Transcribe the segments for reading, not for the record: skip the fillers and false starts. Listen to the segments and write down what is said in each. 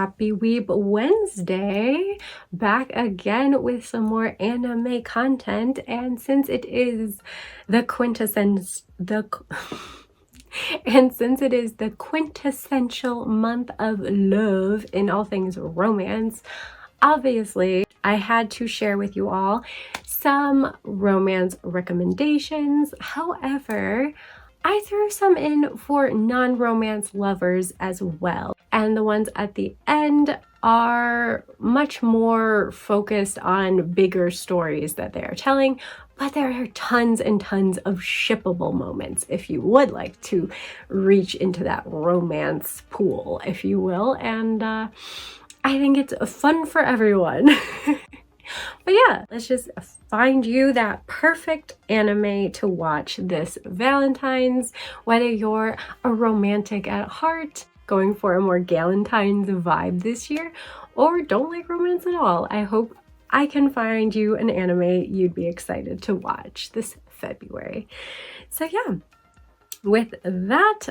Happy Weeb Wednesday! Back again with some more anime content, and since it is the quintessential month of love in all things romance, obviously I had to share with you all some romance recommendations. However, I threw some in for non-romance lovers as well. And the ones at the end are much more focused on bigger stories that they are telling, but there are tons and tons of shippable moments if you would like to reach into that romance pool, if you will. And I think it's fun for everyone. But yeah, let's just find you that perfect anime to watch this Valentine's, whether you're a romantic at heart, going for a more Galentine's vibe this year, or don't like romance at all. I hope I can find you an anime you'd be excited to watch this February. So yeah, with that,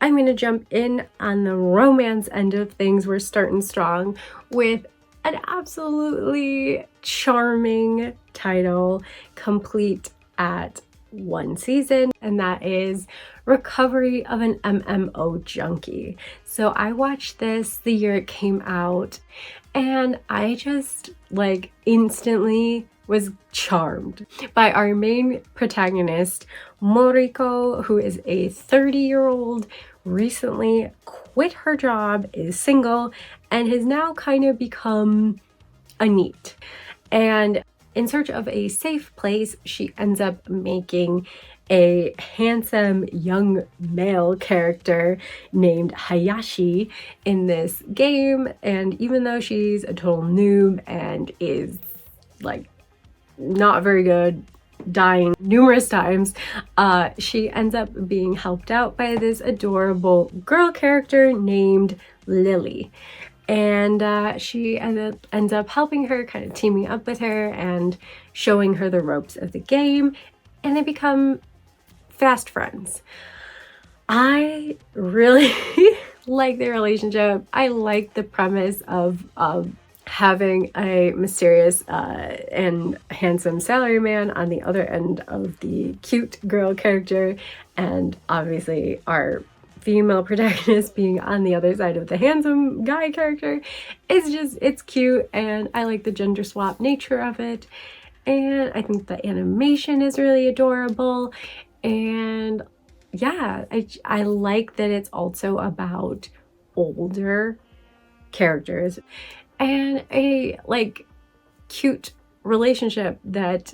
I'm going to jump in on the romance end of things. We're starting strong with an absolutely charming title, complete at one season, and that is Recovery of an MMO Junkie. So I watched this the year it came out, and I just instantly was charmed by our main protagonist, Moriko, who is a 30-year-old, recently quit her job, is single, and has now kind of become a NEET. And in search of a safe place, she ends up making a handsome young male character named Hayashi in this game. And even though she's a total noob and is not very good, dying numerous times, she ends up being helped out by this adorable girl character named Lily. And she ends up helping her, kind of teaming up with her and showing her the ropes of the game, and they become fast friends. I really like their relationship. I like the premise of having a mysterious and handsome salaryman on the other end of the cute girl character, and obviously our female protagonist being on the other side of the handsome guy character. It's cute, and I like the gender swap nature of it, and I think the animation is really adorable. And yeah, I like that it's also about older characters and a cute relationship that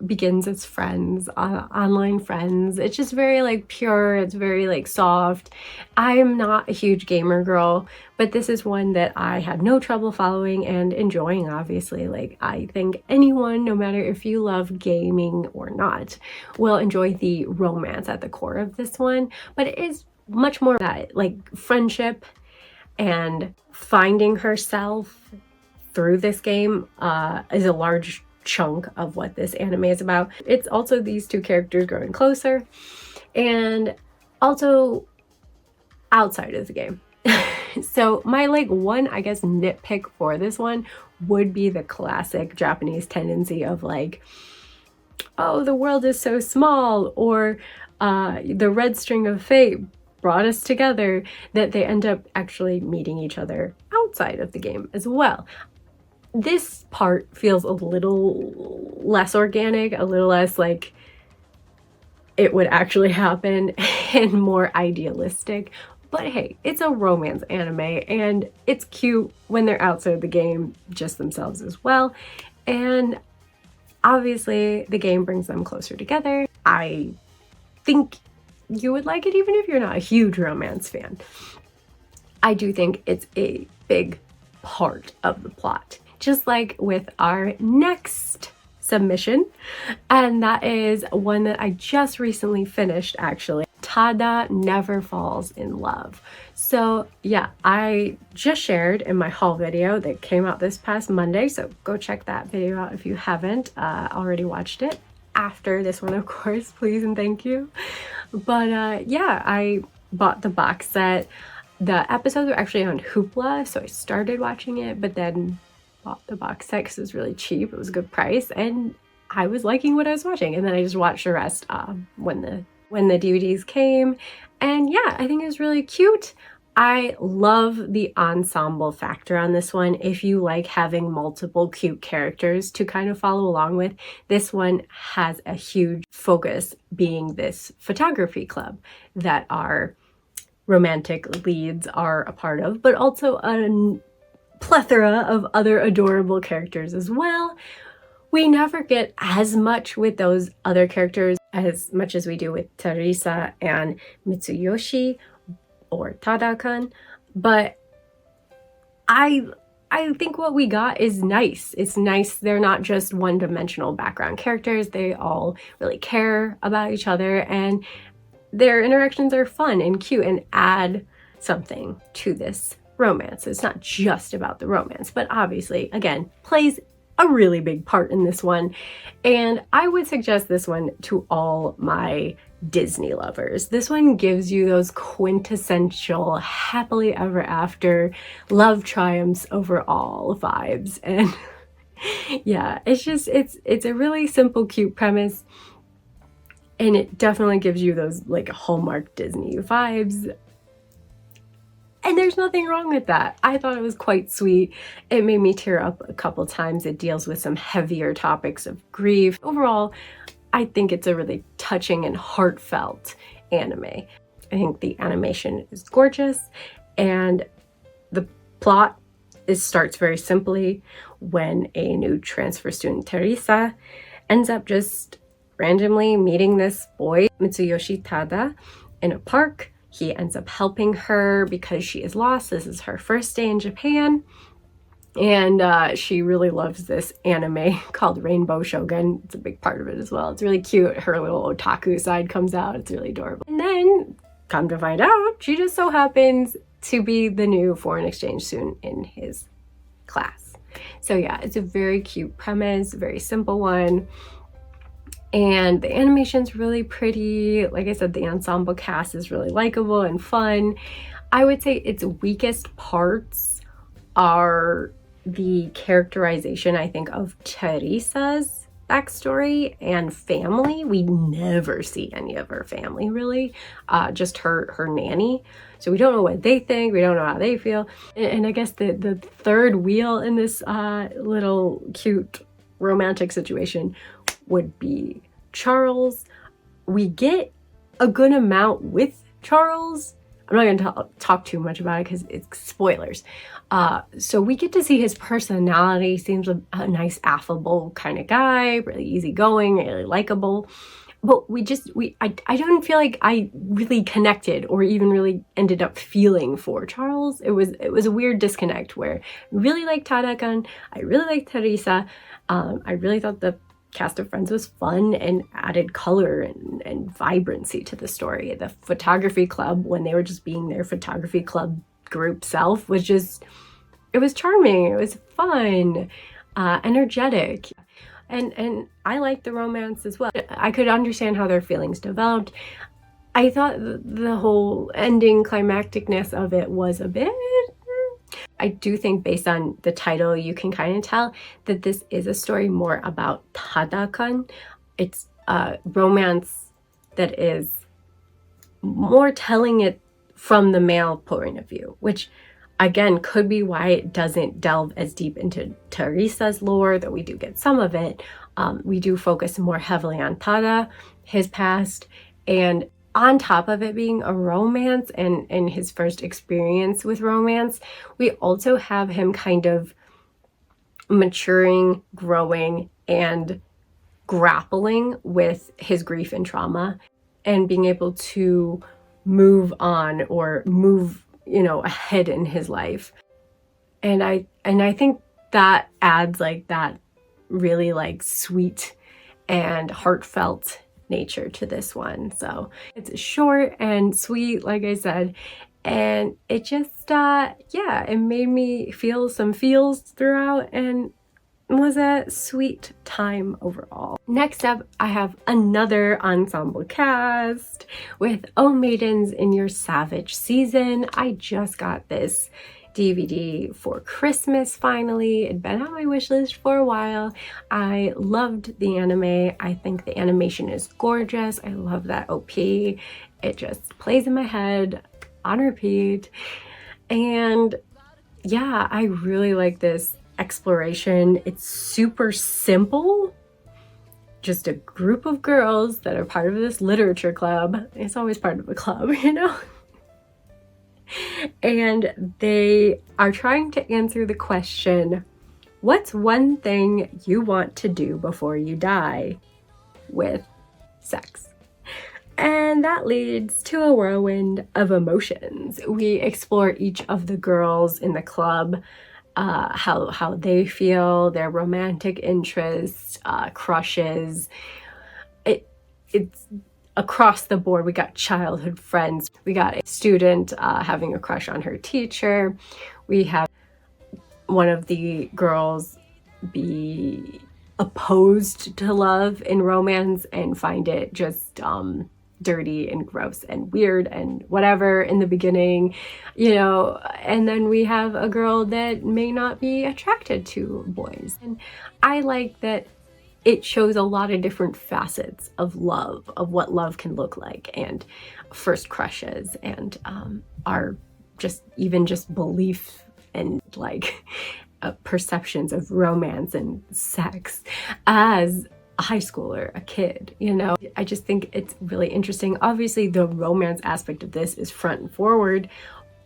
begins as friends, online friends. It's just very pure, it's very soft. I'm not a huge gamer girl, but this is one that I had no trouble following and enjoying, obviously. I think anyone, no matter if you love gaming or not, will enjoy the romance at the core of this one. But it is much more that friendship and finding herself through this game is a large chunk of what this anime is about. It's also these two characters growing closer, and also outside of the game. So my one, I guess, nitpick for this one would be the classic Japanese tendency of oh, the world is so small, or the red string of fate brought us together, that they end up actually meeting each other outside of the game as well. This part feels a little less organic, a little less it would actually happen, and more idealistic. But hey, it's a romance anime, and it's cute when they're outside the game just themselves as well. And obviously the game brings them closer together. I think you would like it even if you're not a huge romance fan. I do think it's a big part of the plot. Just like with our next submission, and that is one that I just recently finished actually. Tada Never Falls in Love. So yeah, I just shared in my haul video that came out this past Monday, so go check that video out if you haven't already watched it. After this one, of course, please and thank you. But yeah, I bought the box set. The episodes were actually on Hoopla, so I started watching it, but then bought the box set because it was really cheap. It was a good price, and I was liking what I was watching. And then I just watched the rest when the DVDs came. And yeah, I think it was really cute. I love the ensemble factor on this one. If you like having multiple cute characters to kind of follow along with, this one has a huge focus being this photography club that our romantic leads are a part of, but also a plethora of other adorable characters as well. We never get as much with those other characters as much as we do with Teresa and Mitsuyoshi or Tada-kun, but I think what we got is nice. It's nice. They're not just one-dimensional background characters. They all really care about each other, and their interactions are fun and cute and add something to this romance. It's not just about the romance, but obviously, again, plays a really big part in this one. And I would suggest this one to all my Disney lovers. This one gives you those quintessential happily ever after, love triumphs over all vibes. And yeah, it's a really simple, cute premise. And it definitely gives you those like Hallmark Disney vibes. And there's nothing wrong with that. I thought it was quite sweet. It made me tear up a couple times. It deals with some heavier topics of grief. Overall, I think it's a really touching and heartfelt anime. I think the animation is gorgeous, and the plot starts very simply when a new transfer student, Teresa, ends up just randomly meeting this boy, Mitsuyoshi Tada, in a park. He ends up helping her because she is lost. This is her first day in Japan. And she really loves this anime called Rainbow Shogun. It's a big part of it as well. It's really cute. Her little otaku side comes out. It's really adorable. And then, come to find out, she just so happens to be the new foreign exchange student in his class. So yeah, it's a very cute premise, very simple one. And the animation's really pretty. Like I said, the ensemble cast is really likable and fun. I would say its weakest parts are the characterization, I think, of Teresa's backstory and family. We never see any of her family, really, just her nanny. So we don't know what they think, we don't know how they feel. And I guess the third wheel in this little cute romantic situation would be Charles. We get a good amount with Charles. I'm not going to talk too much about it because it's spoilers. So we get to see his personality. Seems a nice, affable kind of guy, really easygoing, really likable. But I don't feel like I really connected or even really ended up feeling for Charles. It was a weird disconnect where I really liked Tada-kun, I really liked Teresa. I really thought the cast of Friends was fun and added color and vibrancy to the story. The photography club, when they were just being their photography club group self, was just, it was charming, it was fun, energetic. And I liked the romance as well. I could understand how their feelings developed. I thought the whole ending climacticness of it was a bit... I do think based on the title, you can kind of tell that this is a story more about Tada-kun. It's a romance that is more telling it from the male point of view, which again could be why it doesn't delve as deep into Teresa's lore, though we do get some of it. We do focus more heavily on Tada, his past, and on top of it being a romance and his first experience with romance, we also have him kind of maturing, growing, and grappling with his grief and trauma and being able to move on or move, ahead in his life. And I think that adds like that really like sweet and heartfelt nature to this one. So it's short and sweet, like I said, and it just it made me feel some feels throughout, and was a sweet time overall. Next up, I have another ensemble cast with Oh Maidens in Your Savage Season. I just got this DVD for Christmas finally. It'd been on my wish list for a while. I loved the anime. I think the animation is gorgeous. I love that OP. It just plays in my head on repeat. And yeah, I really like this exploration. It's super simple. Just a group of girls that are part of this literature club. It's always part of a club, you know? And they are trying to answer the question, what's one thing you want to do before you die? With sex. And that leads to a whirlwind of emotions. We explore each of the girls in the club, how they feel, their romantic interests, crushes. It's across the board. We got childhood friends. We got a student having a crush on her teacher. We have one of the girls be opposed to love in romance and find it just dirty and gross and weird and whatever in the beginning, you know, and then we have a girl that may not be attracted to boys. And I like that it shows a lot of different facets of love, of what love can look like, and first crushes, and our just belief and like perceptions of romance and sex as a high schooler, a kid, you know. I just think it's really interesting. Obviously, the romance aspect of this is front and forward,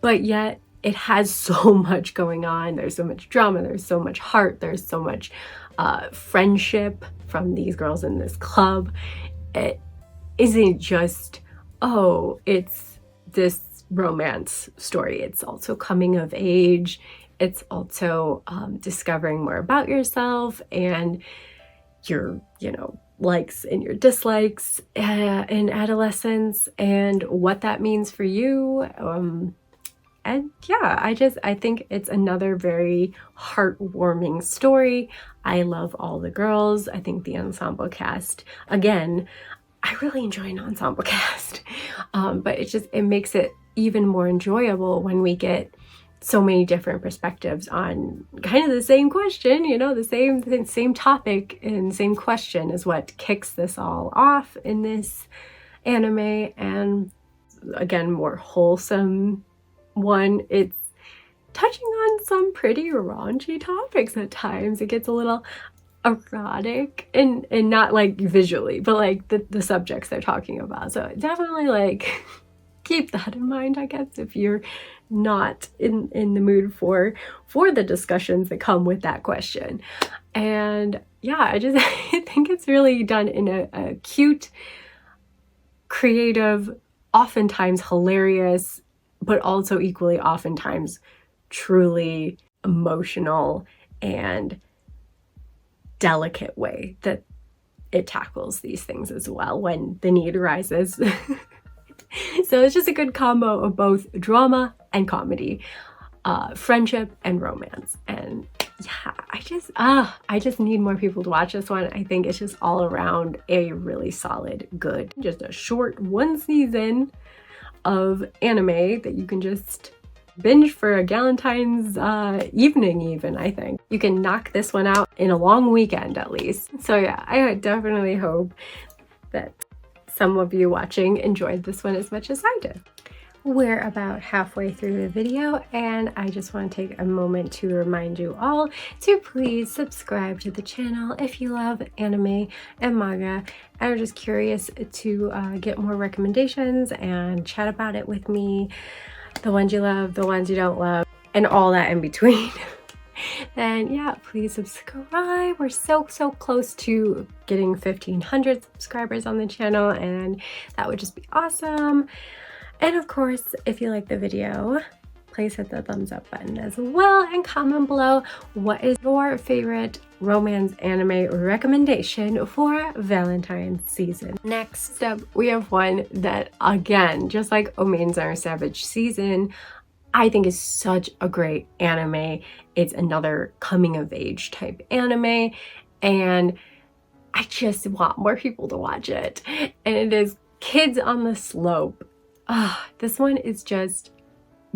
but yet it has so much going on. There's so much drama, there's so much heart, there's so much friendship from these girls in this club. It isn't just, oh, it's this romance story. It's also coming of age. It's also discovering more about yourself and your, you know, likes and your dislikes in adolescence and what that means for you. And yeah, I think it's another very heartwarming story. I love all the girls. I think the ensemble cast, again, I really enjoy an ensemble cast, but it makes it even more enjoyable when we get so many different perspectives on kind of the same question, you know, the same topic and same question is what kicks this all off in this anime. And again, more wholesome one. It's touching on some pretty raunchy topics at times. It gets a little erotic and not like visually, but like the subjects they're talking about. So definitely like keep that in mind, I guess, if you're not in the mood for the discussions that come with that question. And yeah, I think it's really done in a cute, creative, oftentimes hilarious, but also equally oftentimes truly emotional and delicate way that it tackles these things as well when the need arises. So it's just a good combo of both drama and comedy, friendship and romance. And yeah, I just need more people to watch this one. I think it's just all around a really solid, good, just a short one season of anime that you can just binge for a Valentines evening even, I think. You can knock this one out in a long weekend at least. So yeah, I definitely hope that some of you watching enjoyed this one as much as I did. We're about halfway through the video and I just want to take a moment to remind you all to please subscribe to the channel if you love anime and manga and are just curious to get more recommendations and chat about it with me, the ones you love, the ones you don't love, and all that in between. Then yeah, please subscribe. We're so close to getting 1,500 subscribers on the channel and that would just be awesome. And of course, if you like the video, please hit the thumbs up button as well and comment below what is your favorite romance anime recommendation for Valentine's season. Next up, we have one that, again, just like Oh Maidens in Your Savage Season, I think is such a great anime. It's another coming of age type anime, and I just want more people to watch it. And it is Kids on the Slope. This one is just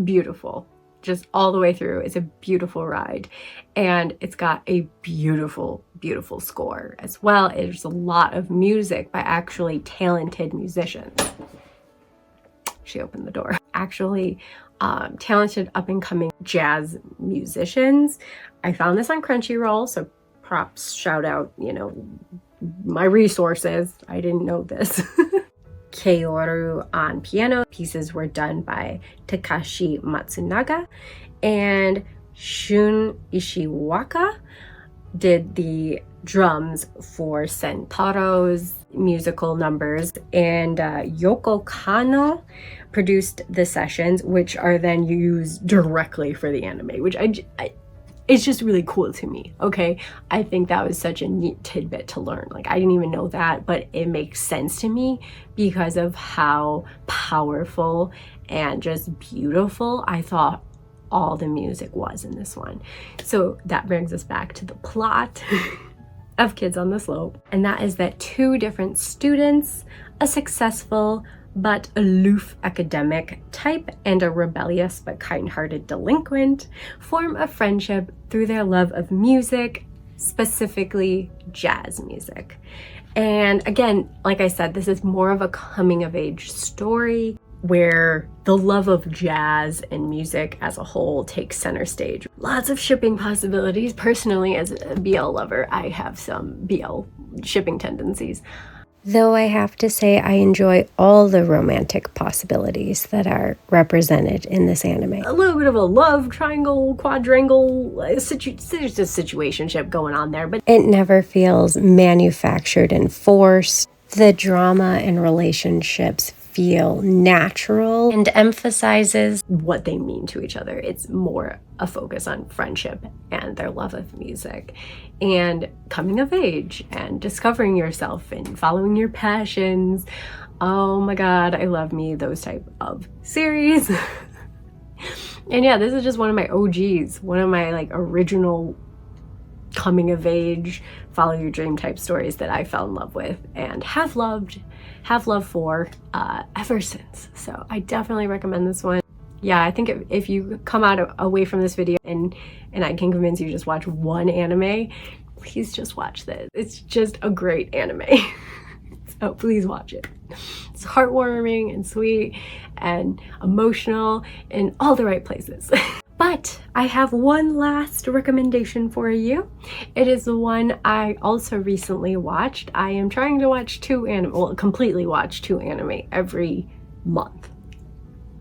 beautiful. Just all the way through. It's a beautiful ride. And it's got a beautiful, beautiful score as well. There's a lot of music by actually talented musicians. She opened the door. Actually talented up-and-coming jazz musicians. I found this on Crunchyroll, so props, shout out, you know, my resources. I didn't know this. Keioru on piano. Pieces were done by Takashi Matsunaga, and Shun Ishiwaka did the drums for Sentaro's musical numbers, and Yoko Kano produced the sessions, which are then used directly for the anime, which it's just really cool to me, okay? I think that was such a neat tidbit to learn. Like, I didn't even know that, but it makes sense to me because of how powerful and just beautiful I thought all the music was in this one. So that brings us back to the plot of Kids on the Slope, and that is that two different students, a successful but aloof academic type and a rebellious but kind-hearted delinquent, form a friendship through their love of music, specifically jazz music. And again, like I said, this is more of a coming-of-age story where the love of jazz and music as a whole takes center stage. Lots of shipping possibilities. Personally, as a BL lover, I have some BL shipping tendencies. Though I have to say I enjoy all the romantic possibilities that are represented in this anime. A little bit of a love triangle, quadrangle, there's a situationship going on there, but it never feels manufactured and forced. The drama and relationships feel natural and emphasizes what they mean to each other. It's more a focus on friendship and their love of music and coming of age and discovering yourself and following your passions. Oh my god, I love me those type of series. And yeah, this is just one of my OGs, one of my like original coming of age, follow your dream type stories that I fell in love with and have loved for ever since. So I definitely recommend this one. Yeah, I think if you come away from this video and I can convince you to just watch one anime, please just watch this. It's just a great anime. So please watch it. It's heartwarming and sweet and emotional in all the right places. But I have one last recommendation for you. It is the one I also recently watched. I am trying to watch completely watch two anime every month.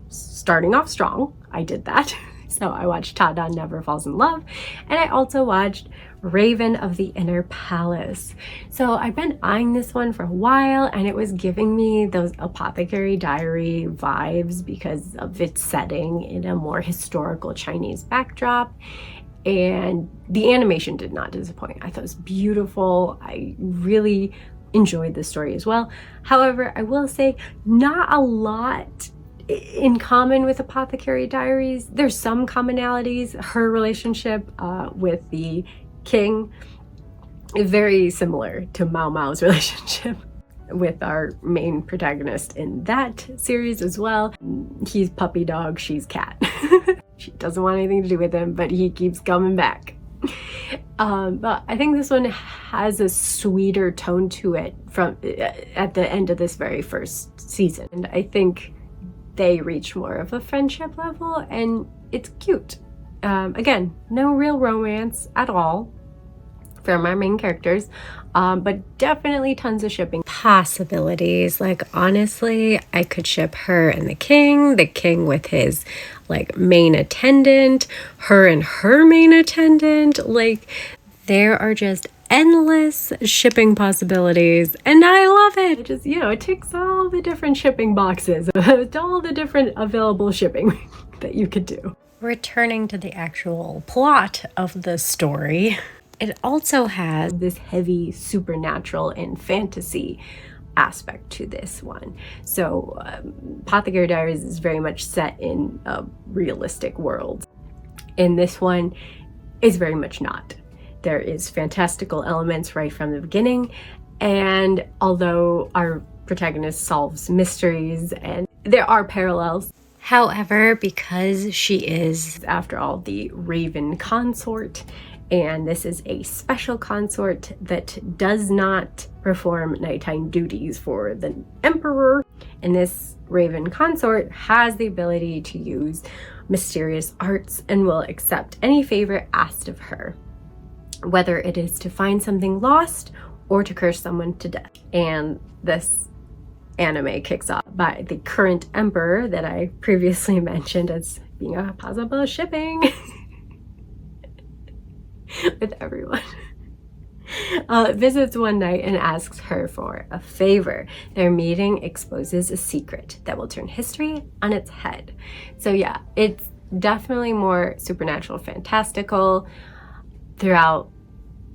Starting off strong, I did that. So I watched Tada Never Falls in Love, and I also watched Raven of the Inner Palace. So I've been eyeing this one for a while, and it was giving me those Apothecary Diary vibes because of its setting in a more historical Chinese backdrop. And the animation did not disappoint. I thought it was beautiful. I really enjoyed the story as well. However, I will say not a lot in common with Apothecary Diaries. There's some commonalities. Her relationship with the king is very similar to Mao Mao's relationship with our main protagonist in that series as well. He's puppy dog, she's cat. She doesn't want anything to do with him, but he keeps coming back. But I think this one has a sweeter tone to it from at the end of this very first season. And I think they reach more of a friendship level, and it's cute. Again, no real romance at all from our main characters, but definitely tons of shipping possibilities. Like, honestly, I could ship her and the king with his like main attendant, her and her main attendant. Like, there are just endless shipping possibilities, and I love it. It just, it ticks all the different shipping boxes, all the different available shipping that you could do. Returning to the actual plot of the story, it also has this heavy supernatural and fantasy aspect to this one. So Apothecary Diaries is very much set in a realistic world, and this one is very much not. There is fantastical elements right from the beginning, and although our protagonist solves mysteries and there are parallels, however, because she is, after all, the Raven consort, and this is a special consort that does not perform nighttime duties for the Emperor, and this Raven consort has the ability to use mysterious arts and will accept any favor asked of her, whether it is to find something lost or to curse someone to death. And this anime kicks off by the current Emperor that I previously mentioned as being a possible shipping with everyone. Visits one night and asks her for a favor. Their meeting exposes a secret that will turn history on its head. So yeah, it's definitely more supernatural, fantastical throughout.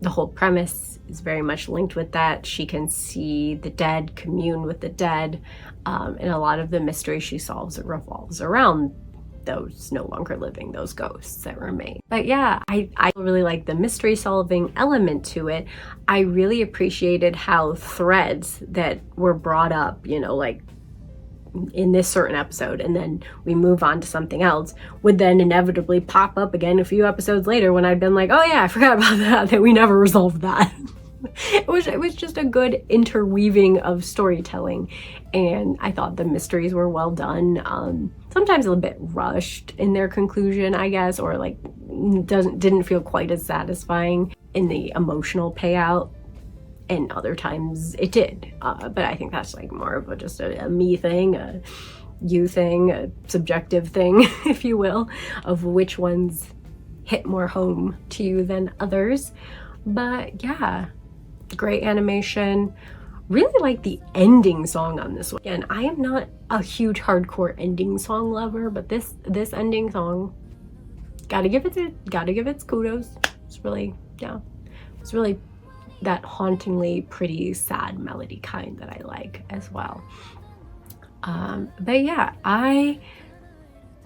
The whole premise is very much linked with that. She can see the dead, commune with the dead, and a lot of the mystery she solves revolves around those no longer living, those ghosts that remain. But yeah, I really like the mystery solving element to it. I really appreciated how threads that were brought up, you know, like in this certain episode, and then we move on to something else, would then inevitably pop up again a few episodes later when I'd been like, oh yeah, I forgot about that we never resolved that. It was just a good interweaving of storytelling, and I thought the mysteries were well done. Sometimes a little bit rushed in their conclusion, I guess, or like didn't feel quite as satisfying in the emotional payout, and other times it did. But I think that's like more of just a me thing, a you thing, a subjective thing, if you will, of which ones hit more home to you than others. But yeah, great animation. Really like the ending song on this one. And I am not a huge hardcore ending song lover, but this ending song, gotta give it kudos. It's really, yeah, it's really that hauntingly pretty sad melody kind that I like as well. But yeah, I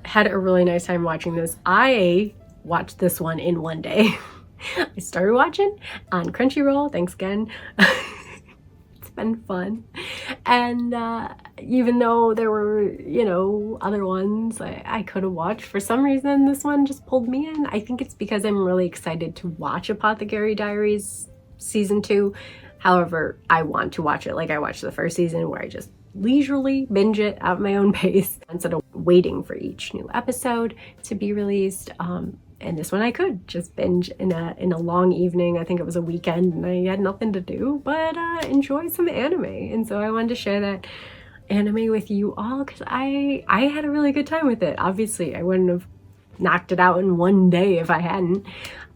had a really nice time watching this. I watched this one in one day. I started watching on Crunchyroll, thanks again. It's been fun. And even though there were, you know, other ones I could have watched, for some reason this one just pulled me in. I think it's because I'm really excited to watch Apothecary Diaries season 2. However, I want to watch it like I watched the first season, where I just leisurely binge it at my own pace instead of waiting for each new episode to be released. And this one I could just binge in a long evening. I think it was a weekend and I had nothing to do but enjoy some anime. And so I wanted to share that anime with you all because I had a really good time with it. Obviously, I wouldn't have knocked it out in one day if I hadn't.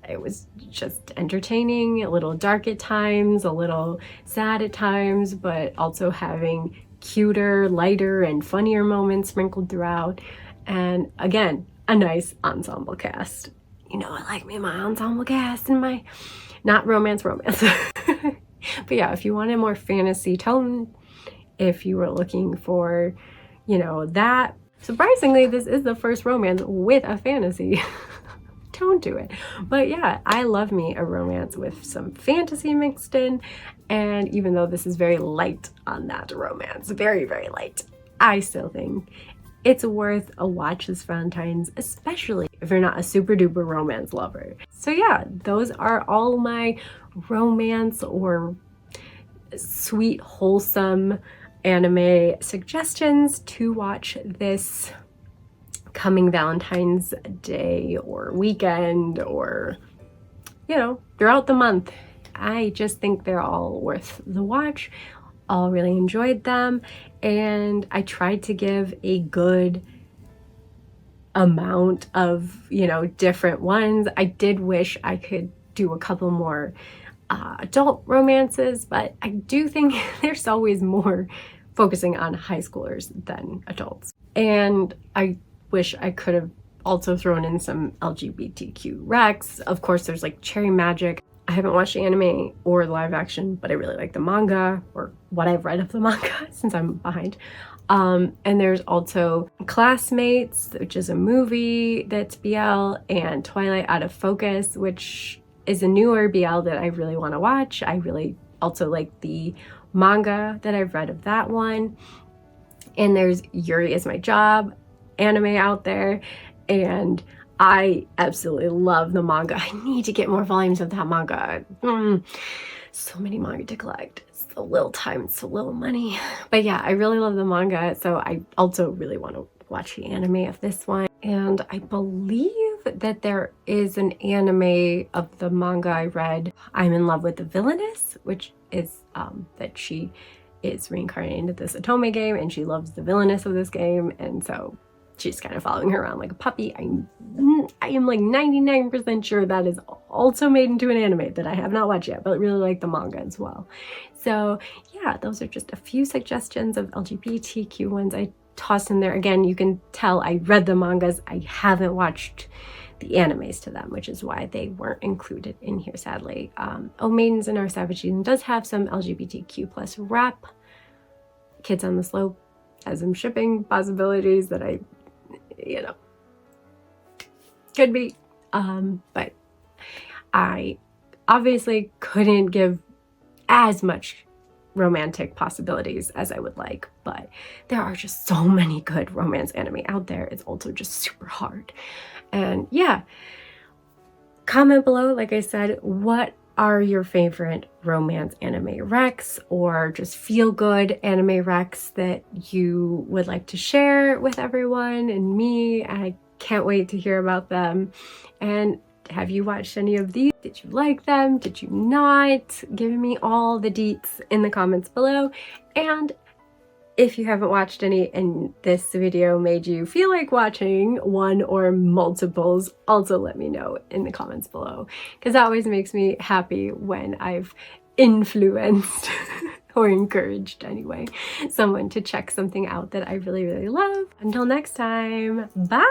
It was just entertaining, a little dark at times, a little sad at times, but also having cuter, lighter, and funnier moments sprinkled throughout. And again, a nice ensemble cast. You know, I like me my ensemble cast and my not romance. But yeah, if you want a more fantasy tone, if you were looking for, you know, that, surprisingly, this is the first romance with a fantasy tone to it. But yeah, I love me a romance with some fantasy mixed in. And even though this is very light on that romance, very, very light, I still think it's worth a watch this Valentines, especially if you're not a super duper romance lover. So yeah, those are all my romance or sweet, wholesome anime suggestions to watch this coming Valentine's Day or weekend, or, you know, throughout the month. I just think they're all worth the watch. All really enjoyed them, and I tried to give a good amount of, you know, different ones. I did wish I could do a couple more adult romances, but I do think there's always more focusing on high schoolers than adults. And I wish I could have also thrown in some LGBTQ recs. Of course, there's like Cherry Magic. I haven't watched the anime or the live action, but I really like the manga, or what I've read of the manga since I'm behind. And there's also Classmates, which is a movie that's BL, and Twilight Out of Focus, which is a newer BL that I really want to watch. I really also like the manga that I've read of that one. And there's Yuri Is My Job anime out there, and I absolutely love the manga. I need to get more volumes of that manga. So many manga to collect. It's so little time, it's so little money. But yeah, I really love the manga, so I also really want to watch the anime of this one. And I believe that there is an anime of the manga I read. I'm in love with the villainess, which is that she is reincarnated into this Otome game, and she loves the villainess of this game, and so she's kind of following her around like a puppy. I am like 99% sure that is also made into an anime that I have not watched yet, but really like the manga as well. So yeah, those are just a few suggestions of LGBTQ ones I tossed in there. Again, you can tell I read the mangas. I haven't watched the animes to them, which is why they weren't included in here, sadly. Maidens in Our Savage Season does have some LGBTQ plus rep. Kids on the Slope has some shipping possibilities that I, you know, could be. But I obviously couldn't give as much romantic possibilities as I would like, but there are just so many good romance anime out there. It's also just super hard. And yeah, comment below, like I said, what are your favorite romance anime recs, or just feel good anime recs that you would like to share with everyone and me? I can't wait to hear about them. And have you watched any of these? Did you like them? Did you not? Give me all the deets in the comments below. And if you haven't watched any and this video made you feel like watching one or multiples, also let me know in the comments below, because that always makes me happy when I've influenced or encouraged, anyway, someone to check something out that I really, really love. Until next time, bye!